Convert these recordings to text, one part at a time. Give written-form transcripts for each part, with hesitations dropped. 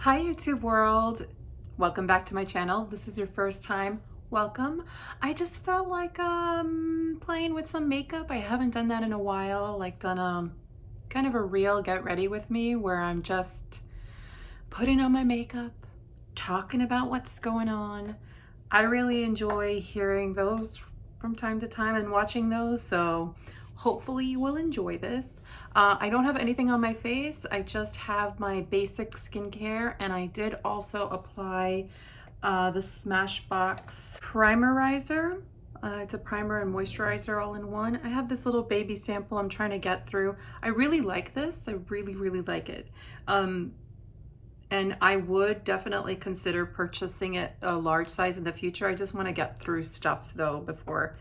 Hi YouTube world, welcome back to my channel. This is your first time, welcome. I just felt like playing with some makeup. I haven't done that in a while, like done kind of a real get ready with me where I'm just putting on my makeup, talking about what's going on. I really enjoy hearing those from time to time and watching those, so hopefully you will enjoy this. I don't have anything on my face. I just have my basic skincare, and I did also apply the Smashbox Primerizer. It's a primer and moisturizer all in one. I have this little baby sample I'm trying to get through. I really like this. I really like it. And I would definitely consider purchasing it a large size in the future. I just want to get through stuff though before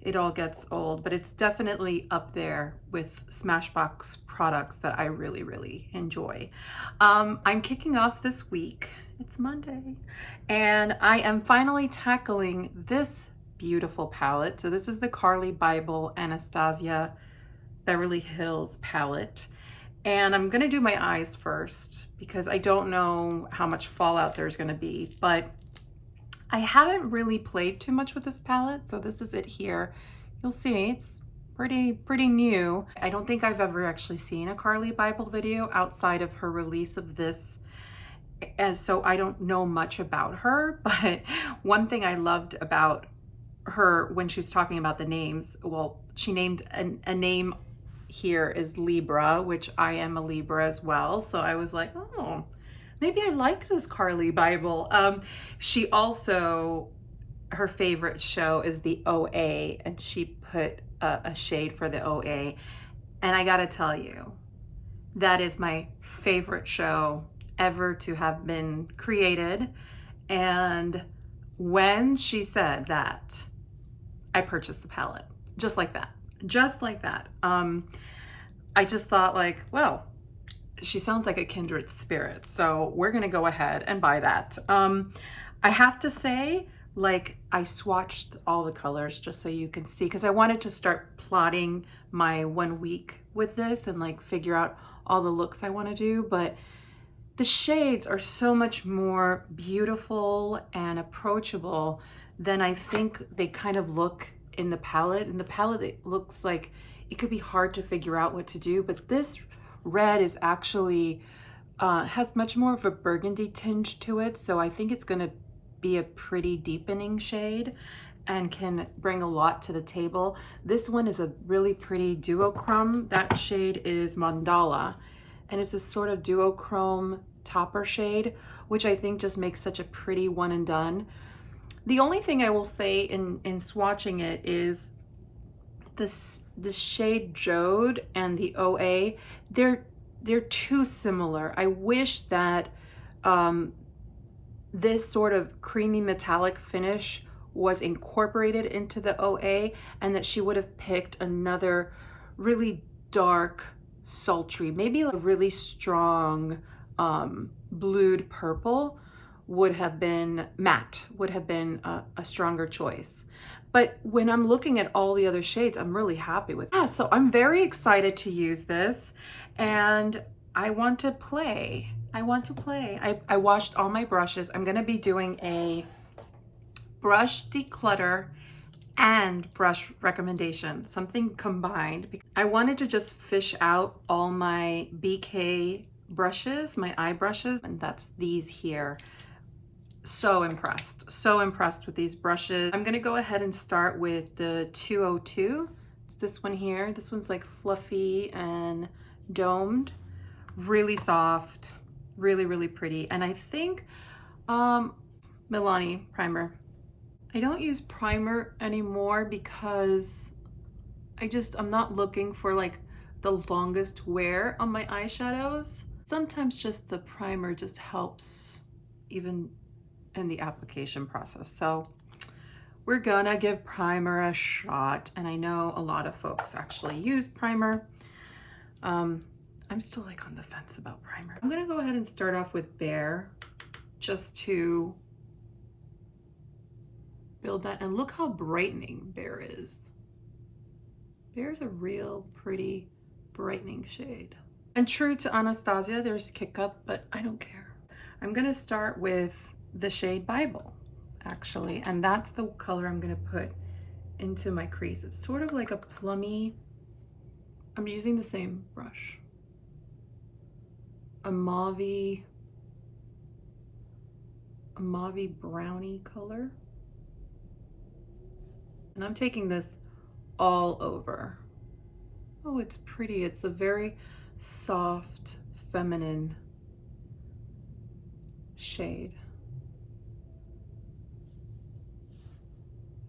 it all gets old, but it's definitely up there with Smashbox products that I really enjoy. I'm kicking off this week. It's Monday, and I am finally tackling this beautiful palette. So this is the Carli Bybel Anastasia Beverly Hills palette. And I'm gonna do my eyes first because I don't know how much fallout there's gonna be, but I haven't really played too much with this palette, so this is it here. You'll see it's pretty new. I don't think I've ever actually seen a Carli Bybel video outside of her release of this, and so I don't know much about her, but one thing I loved about her when she was talking about the names, well, she named a name here is Libra, which I am a Libra as well, so I was like, oh, maybe I like this Carli Bybel. She also, her favorite show is the OA, and she put a shade for the OA. And I gotta tell you, that is my favorite show ever to have been created. And when she said that, I purchased the palette, just like that, just like that. I just thought like, well, she sounds like a kindred spirit, so we're gonna go ahead and buy that. I have to say, like, I swatched all the colors just so you can see, because I wanted to start plotting my 1 week with this and like figure out all the looks I want to do, but the shades are so much more beautiful and approachable than I think they kind of look in the palette. In the palette, it looks like it could be hard to figure out what to do, but this red is actually has much more of a burgundy tinge to it, so I think it's going to be a pretty deepening shade and can bring a lot to the table. This one is a really pretty duochrome. That shade is Mandala, and it's this sort of duochrome topper shade, which I think just makes such a pretty one and done. The only thing I will say in swatching it is the shade Jode and the OA, they're too similar. I wish that this sort of creamy metallic finish was incorporated into the OA, and that she would have picked another really dark, sultry, maybe a really strong blued purple would have been matte, would have been a stronger choice. But when I'm looking at all the other shades, I'm really happy with it. Yeah, so I'm very excited to use this, and I want to play. I washed all my brushes. I'm gonna be doing a brush declutter and brush recommendation, something combined. I wanted to just fish out all my BK brushes, my eye brushes, and that's these here. So impressed with these brushes. I'm gonna go ahead and start with the 202. It's this one here. This one's like fluffy and domed, really soft, really pretty. And I think Milani primer. I don't use primer anymore because I'm not looking for like the longest wear on my eyeshadows. Sometimes just the primer just helps even in the application process. So we're gonna give primer a shot, and I know a lot of folks actually use primer. I'm still like on the fence about primer. I'm gonna go ahead and start off with Bare just to build that, and look how brightening Bare is. Bare's a real pretty brightening shade. And true to Anastasia, there's Kick Up, but I don't care. I'm gonna start with the shade Bybel, actually, and that's the color I'm gonna put into my crease. It's sort of like a plummy, I'm using the same brush, a mauvey brownie color. And I'm taking this all over. Oh, it's pretty. It's a very soft, feminine shade.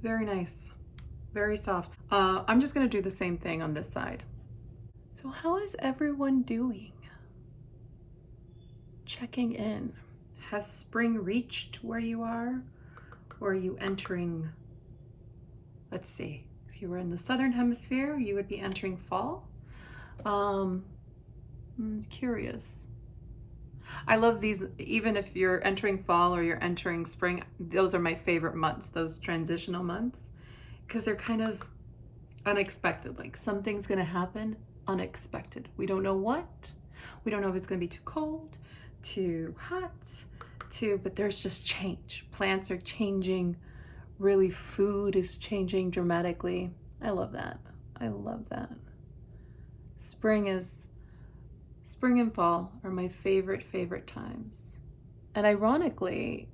Very nice, very soft. I'm just gonna do the same thing on this side. So how is everyone doing? Checking in. Has spring reached where you are? Or are you entering, let's see, if you were in the Southern Hemisphere, you would be entering fall. I'm curious. I love these, even if you're entering fall or you're entering spring, those are my favorite months, those transitional months, because they're kind of unexpected. Like something's gonna happen unexpected. We don't know what. We don't know if it's gonna be too cold, too hot, but there's just change. Plants are changing. Really, food is changing dramatically. I love that. I love that. Spring and fall are my favorite times. And ironically,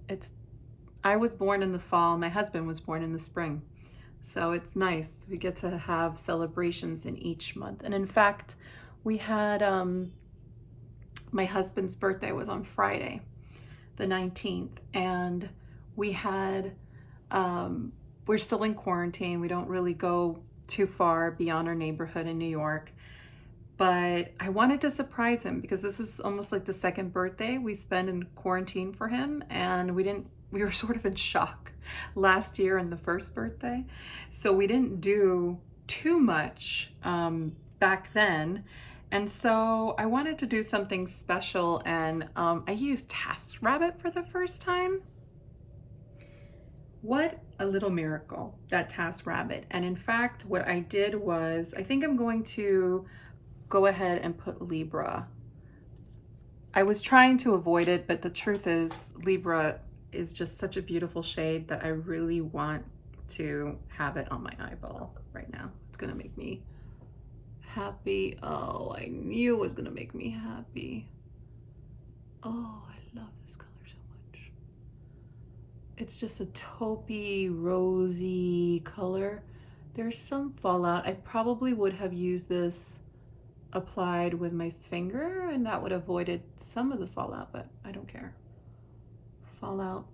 I was born in the fall, my husband was born in the spring. So it's nice. We get to have celebrations in each month. And in fact, we had, my husband's birthday was on Friday, the 19th. And we had, we're still in quarantine. We don't really go too far beyond our neighborhood in New York. But I wanted to surprise him because this is almost like the second birthday we spend in quarantine for him. And we were sort of in shock last year and the first birthday. So we didn't do too much back then. And so I wanted to do something special, and I used TaskRabbit for the first time. What a little miracle, that TaskRabbit. And in fact, what I did was, I think I'm going to go ahead and put Libra. I was trying to avoid it, but the truth is Libra is just such a beautiful shade that I really want to have it on my eyeball right now. It's gonna make me happy. Oh, I knew it was gonna make me happy. Oh, I love this color so much. It's just a taupey, rosy color. There's some fallout. I probably would have used this applied with my finger and that would have avoided some of the fallout, but I don't care. Fallout,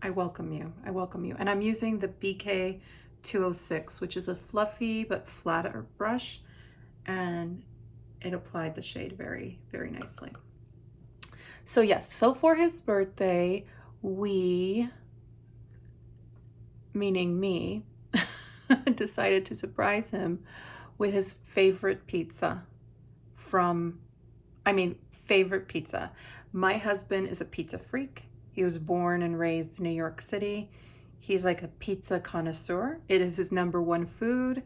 I welcome you. I welcome you. And I'm using the BK 206, which is a fluffy but flatter brush, and it applied the shade very nicely. So yes, so for his birthday, we, meaning me, decided to surprise him with his favorite pizza favorite pizza. My husband is a pizza freak. He was born and raised in New York City. He's like a pizza connoisseur. It is his #1 food.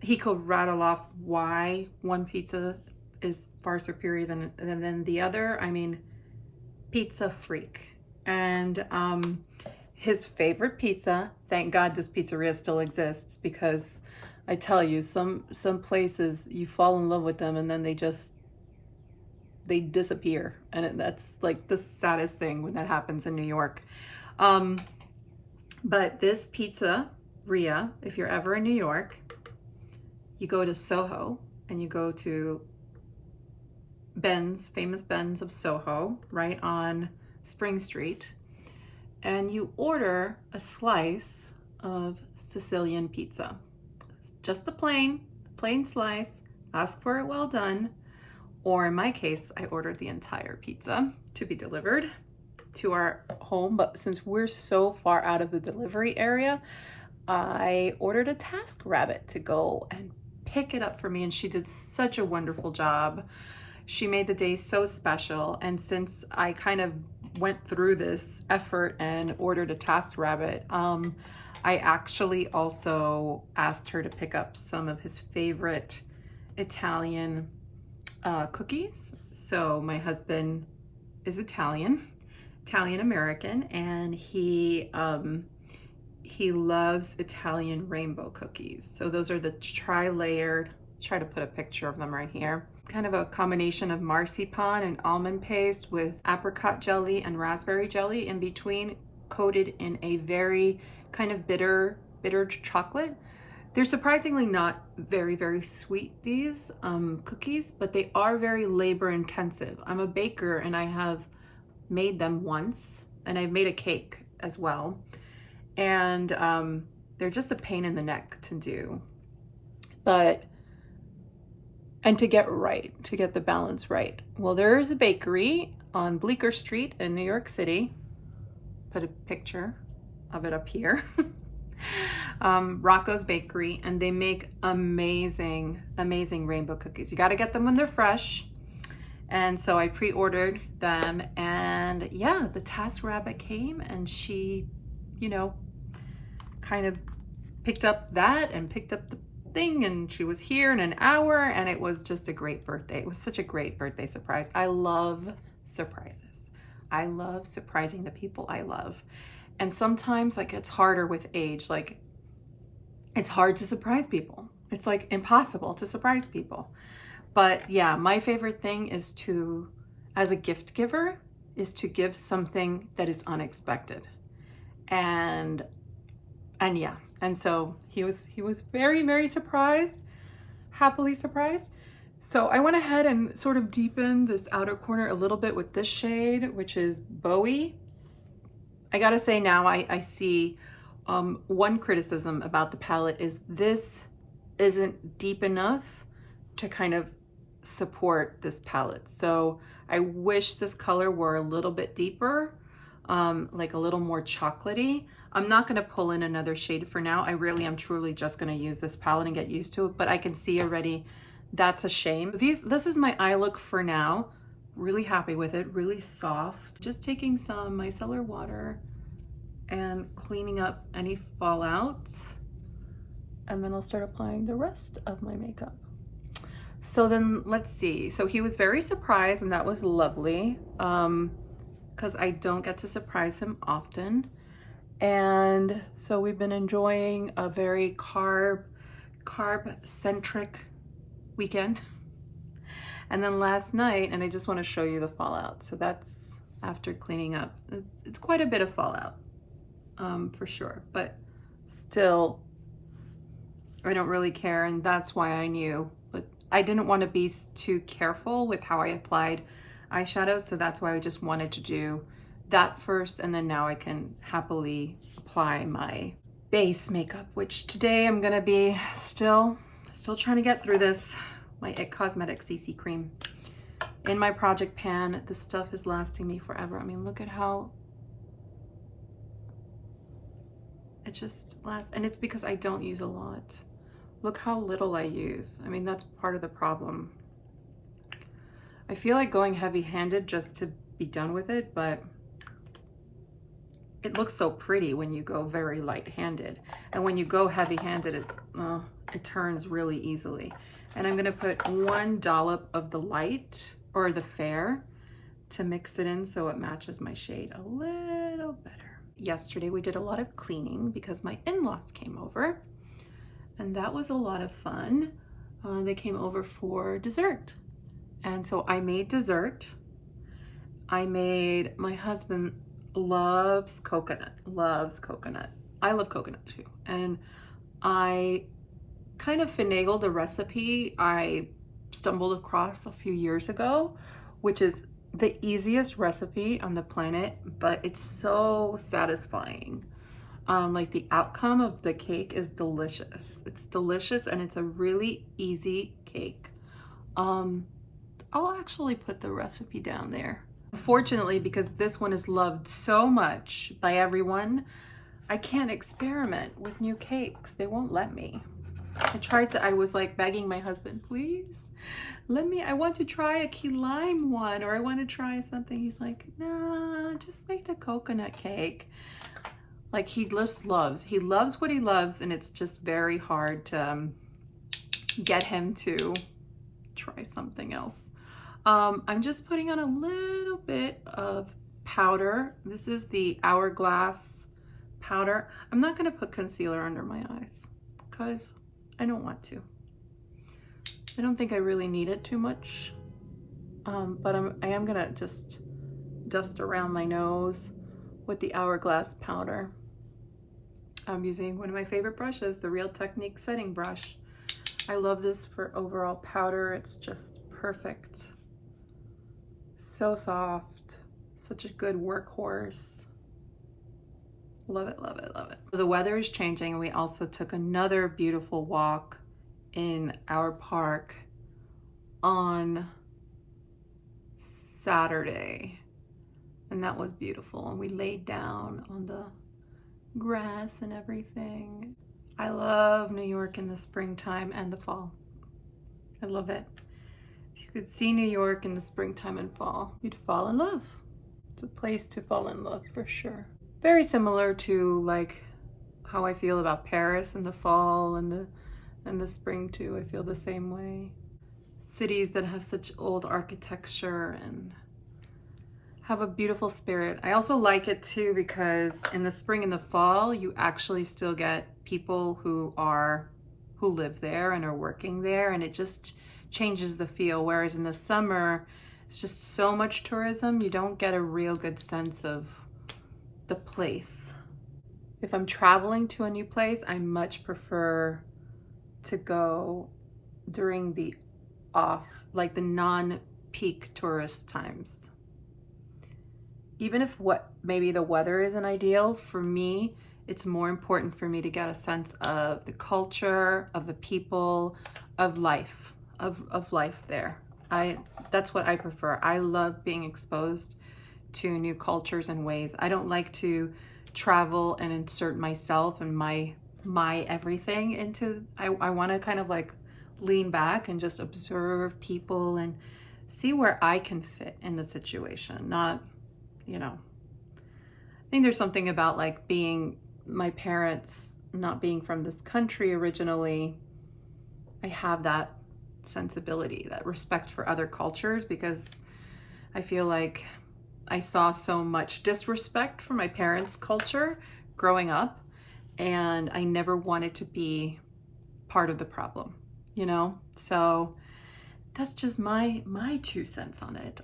He could rattle off why one pizza is far superior than the other. I mean, pizza freak. And his favorite pizza, thank God this pizzeria still exists, because I tell you, some places you fall in love with them and then they disappear, and that's like the saddest thing when that happens in New York. But this pizzeria, if you're ever in New York, you go to Soho and you go to Ben's, famous Ben's of Soho, right on Spring Street, and you order a slice of Sicilian pizza. Just the plain slice, ask for it well done, or in my case, I ordered the entire pizza to be delivered to our home, but since we're so far out of the delivery area, I ordered a TaskRabbit to go and pick it up for me, and she did such a wonderful job. She made the day so special, and since I kind of went through this effort and ordered a TaskRabbit, I actually also asked her to pick up some of his favorite Italian cookies. So my husband is Italian American, and he loves Italian rainbow cookies. So those are the tri-layered, try to put a picture of them right here. Kind of a combination of marzipan and almond paste with apricot jelly and raspberry jelly in between, coated in a very kind of bitter chocolate. They're surprisingly not very sweet, these cookies, but they are very labor intensive. I'm a baker and I have made them once, and I've made a cake as well. And they're just a pain in the neck to do. And to get the balance right. Well, there is a bakery on Bleecker Street in New York City. Put a picture of it up here. Rocco's Bakery, and they make amazing rainbow cookies. You got to get them when they're fresh. And so I pre-ordered them, and yeah, the TaskRabbit came, and she, you know, kind of picked up that and picked up the thing, and she was here in an hour, and it was just a great birthday. It was such a great birthday surprise. I love surprises. I love surprising the people I love. And sometimes, like, it's harder with age. Like, it's hard to surprise people. It's like impossible to surprise people. But yeah, my favorite thing is to, as a gift giver, is to give something that is unexpected. And yeah, and so he was very surprised, happily surprised. So I went ahead and sort of deepened this outer corner a little bit with this shade, which is Bowie. I gotta say now, I see one criticism about the palette is this isn't deep enough to kind of support this palette. So I wish this color were a little bit deeper, like a little more chocolatey. I'm not going to pull in another shade for now. I really am truly just going to use this palette and get used to it, but I can see already that's a shame. This is my eye look for now. Really happy with it, really soft. Just taking some micellar water and cleaning up any fallouts, and then I'll start applying the rest of my makeup. So then let's see. So he was very surprised, and that was lovely, because I don't get to surprise him often. And so we've been enjoying a very carb-centric weekend. And then last night, and I just want to show you the fallout. So that's after cleaning up. It's quite a bit of fallout, for sure, but still, I don't really care, and that's why I knew. But I didn't want to be too careful with how I applied eyeshadow, so that's why I just wanted to do that first, and then now I can happily apply my base makeup, which today I'm gonna be still trying to get through this. My IT Cosmetics CC cream in my project pan. This stuff is lasting me forever. I mean, look at how it just lasts, and it's because I don't use a lot. Look how little I use. I mean, that's part of the problem. I feel like going heavy-handed just to be done with it, but it looks so pretty when you go very light-handed. And when you go heavy-handed, it turns really easily. And I'm gonna put 1 dollop of the light, or the fair, to mix it in so it matches my shade a little better. Yesterday we did a lot of cleaning because my in-laws came over, and that was a lot of fun. They came over for dessert. And so I made dessert. My husband loves coconut. I love coconut too. And I kind of finagled a recipe I stumbled across a few years ago, which is the easiest recipe on the planet, but it's so satisfying. Like, the outcome of the cake is delicious. It's delicious, and it's a really easy cake. I'll actually put the recipe down there. Unfortunately, because this one is loved so much by everyone, I can't experiment with new cakes. They won't let me. I was like begging my husband, please, I want to try a key lime one, or I want to try something. He's like, nah, just make the coconut cake. Like, he loves what he loves, and it's just very hard to get him to try something else. I'm just putting on a little bit of powder. This is the Hourglass powder. I'm not going to put concealer under my eyes because I don't want to. I don't think I really need it too much, but I am going to just dust around my nose with the Hourglass powder. I'm using one of my favorite brushes, the Real Technique setting brush. I love this for overall powder. It's just perfect. So soft, such a good workhorse. Love it, love it, love it. The weather is changing, and we also took another beautiful walk in our park on Saturday, and that was beautiful. And we laid down on the grass and everything. I love New York in the springtime and the fall. I love it. If you could see New York in the springtime and fall, you'd fall in love. It's a place to fall in love for sure. Very similar to like how I feel about Paris in the fall and the spring too. I feel the same way. Cities that have such old architecture and have a beautiful spirit. I also like it too because in the spring and the fall, you actually still get people who live there and are working there, and it just changes the feel. Whereas in the summer, it's just so much tourism, you don't get a real good sense of the place. If I'm traveling to a new place, I much prefer to go during the like the non-peak tourist times. Even if maybe the weather isn't ideal, for me, it's more important for me to get a sense of the culture, of the people, of life, of life there. That's what I prefer. I love being exposed to new cultures and ways. I don't like to travel and insert myself and my everything into, I want to kind of like lean back and just observe people and see where I can fit in the situation, not, you know, I think there's something about like my parents not being from this country originally. I have that sensibility, that respect for other cultures, because I feel like I saw so much disrespect for my parents' culture growing up, and I never wanted to be part of the problem, you know? So that's just my 2 cents on it.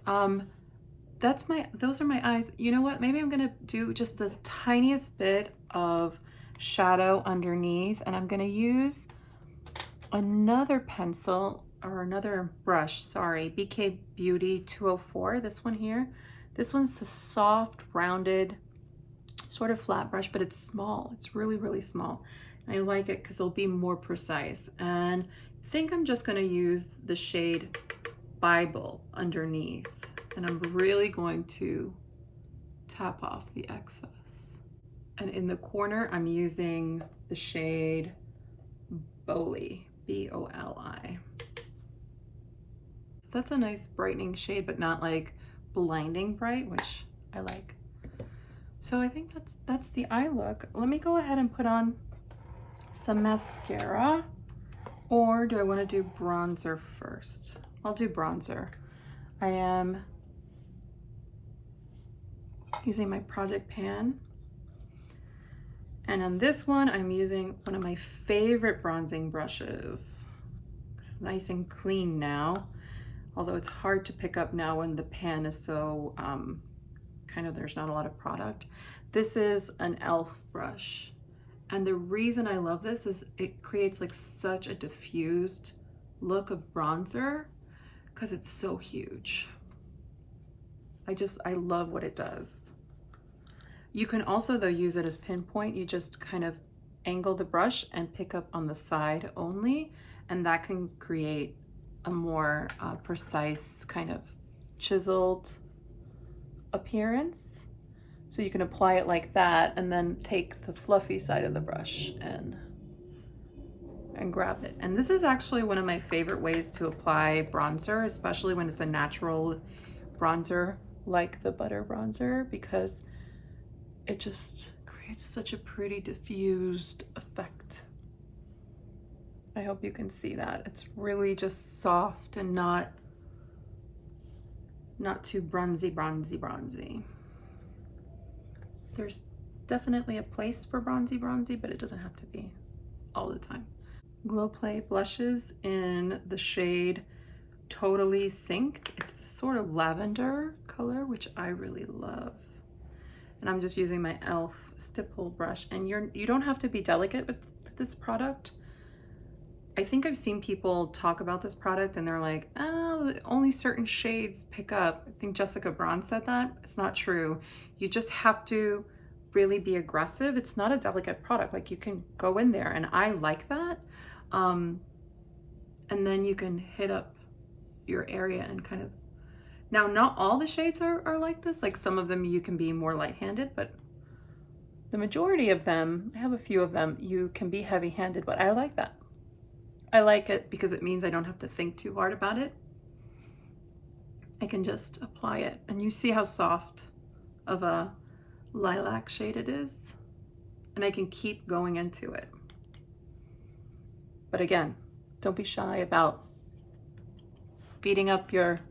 Those are my eyes. You know what? Maybe I'm gonna do just the tiniest bit of shadow underneath, and I'm gonna use another pencil or another brush, sorry, BK Beauty 204, this one here. This one's a soft, rounded, sort of flat brush, but it's small. It's really, really small. I like it because it'll be more precise. And I think I'm just gonna use the shade Bybel underneath. And I'm really going to tap off the excess. And in the corner, I'm using the shade Boli, B-O-L-I. That's a nice brightening shade, but not like blinding bright, which I like. So I think that's the eye look. Let me go ahead and put on some mascara, or do I want to do bronzer first? I'll do bronzer. I am using my Project Pan, and on this one I'm using one of my favorite bronzing brushes. It's nice and clean now, although it's hard to pick up now when the pan is so kind of, there's not a lot of product. This is an e.l.f. brush, and the reason I love this is it creates like such a diffused look of bronzer because it's so huge. I love what it does. You can also though use it as pinpoint. You just kind of angle the brush and pick up on the side only, and that can create a more precise kind of chiseled appearance. So you can apply it like that and then take the fluffy side of the brush and grab it. And this is actually one of my favorite ways to apply bronzer, especially when it's a natural bronzer like the butter bronzer, because it just creates such a pretty diffused effect. I hope you can see that. It's really just soft and not not too bronzy, bronzy, bronzy. There's definitely a place for bronzy, bronzy, but it doesn't have to be all the time. Glow Play blushes in the shade Totally Synced. It's the sort of lavender color, which I really love. And I'm just using my e.l.f. stipple brush. And you don't have to be delicate with this product. I think I've seen people talk about this product and they're like, oh, only certain shades pick up. I think Jessica Braun said that. It's not true. You just have to really be aggressive. It's not a delicate product. Like, you can go in there, and I like that. And then you can hit up your area and kind of, now not all the shades are like this. Like, some of them you can be more light-handed, but the majority of them, I have a few of them, you can be heavy-handed, but I like that. I like it because it means I don't have to think too hard about it. I can just apply it, and you see how soft of a lilac shade it is, and I can keep going into it. But again, don't be shy about beating up your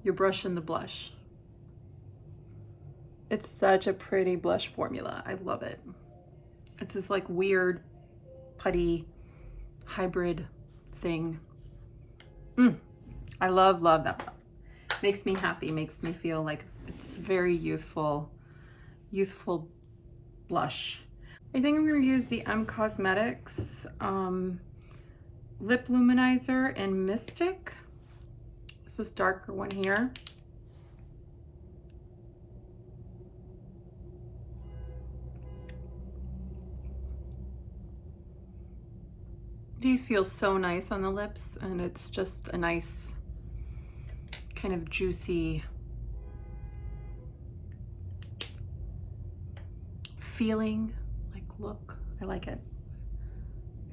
brush in the blush. It's such a pretty blush formula. I love it. It's this like weird putty hybrid thing. I love that. Makes me happy, makes me feel like it's very youthful blush. I think I'm going to use the M Cosmetics lip luminizer in Mystic. This darker one here. These feel so nice on the lips, and it's just a nice kind of juicy feeling, like look. I like it.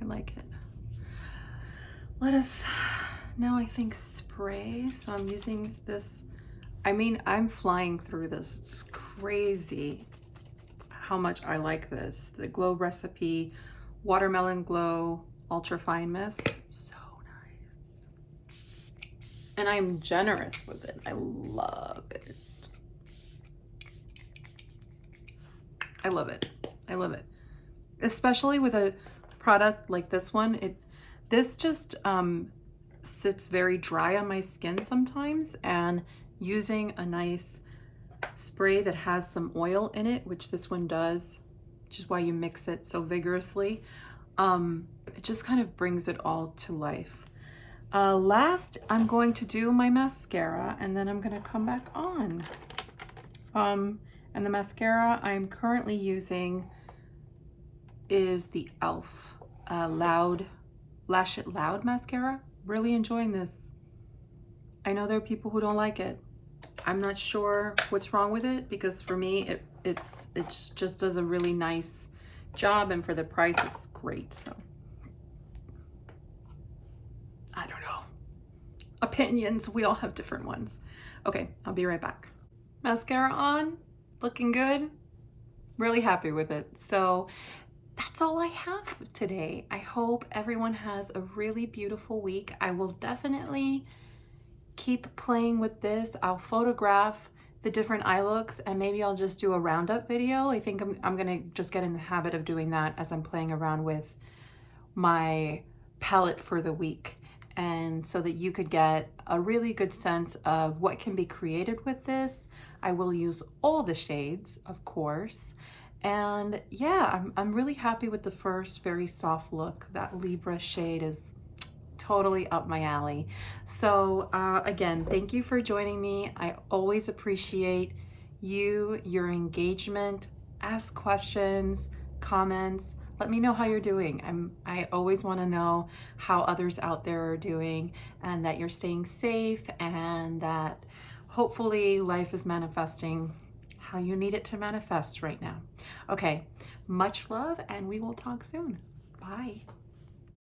I like it. Let us now, I think, spray. So I'm using this. I mean, I'm flying through this. It's crazy how much I like this. The Glow Recipe Watermelon Glow Ultra Fine Mist. So nice. And I'm generous with it. I love it. I love it. I love it. Especially with a product like this one. This just sits very dry on my skin sometimes, and using a nice spray that has some oil in it, which this one does, which is why you mix it so vigorously, it just kind of brings it all to life. Last, I'm going to do my mascara, and then I'm going to come back on. And the mascara I'm currently using is the e.l.f. Lash It Loud mascara. Really enjoying this. I know there are people who don't like it. I'm not sure what's wrong with it, because for me it just does a really nice job, and for the price it's great. So I don't know. Opinions, we all have different ones. Okay, I'll be right back. Mascara on, looking good. Really happy with it. So that's all I have today. I hope everyone has a really beautiful week. I will definitely keep playing with this. I'll photograph the different eye looks, and maybe I'll just do a roundup video. I think I'm gonna just get in the habit of doing that as I'm playing around with my palette for the week, and so that you could get a really good sense of what can be created with this. I will use all the shades, of course. And yeah, I'm really happy with the first very soft look. That Libra shade is totally up my alley. So again, thank you for joining me. I always appreciate your engagement. Ask questions, comments. Let me know how you're doing. I always want to know how others out there are doing, and that you're staying safe, and that hopefully life is manifesting how you need it to manifest right now. Okay, much love, and we will talk soon. Bye.